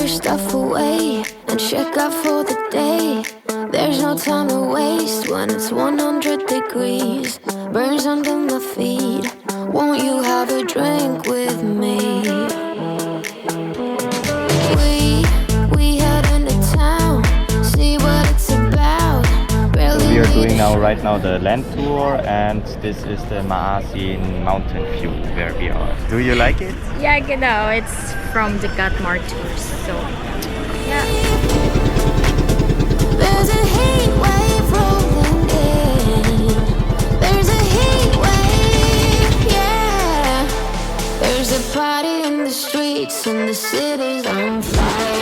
your stuff away and check out for the day. There's no time to waste when it's 100 degrees. Burns under my feet. Won't you have a drink with me? We head into town, see what it's about. We are doing right now the land tour, and this is the Maasin mountain view where we are. Do you like it? Yeah, genau. It's from the Gatmar tours. So, yeah. There's a heat wave rolling in. There's a heat wave, yeah. There's a party in the streets and the city's on fire.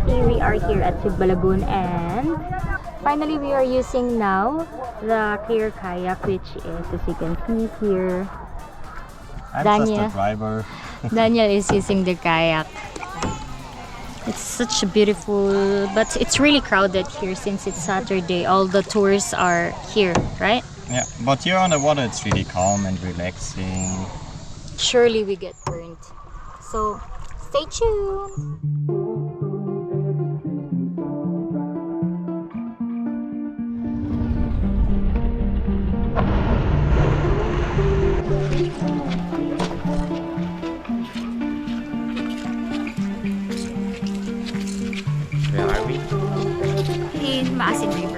We are here at Balagon, and finally we are using now the clear kayak, which is, as you can see here, I'm just a driver. Daniel is using the kayak. It's such a beautiful, but it's really crowded here since it's Saturday. All the tours are here, right? Yeah, but here on the water it's really calm and relaxing. Surely we get burned. So stay tuned. Where are we? In Maasin River.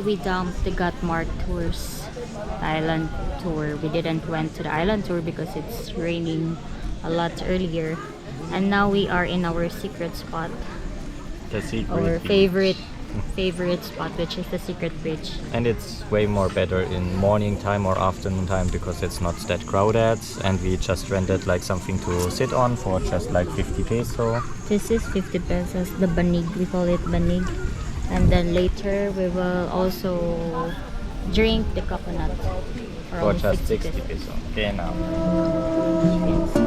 We dumped the Gatmar tours island tour. We didn't went to the island tour because it's raining a lot earlier, and now we are in our secret spot, The secret our beach. favorite favorite spot, which is the secret bridge. And it's way more better in morning time or afternoon time because it's not that crowded, and we just rented like something to sit on for just like 50 peso. This is 50 pesos, the banig, we call it banig. And then later we will also drink the coconut For only just 60 pesos. peso. Okay, now. You can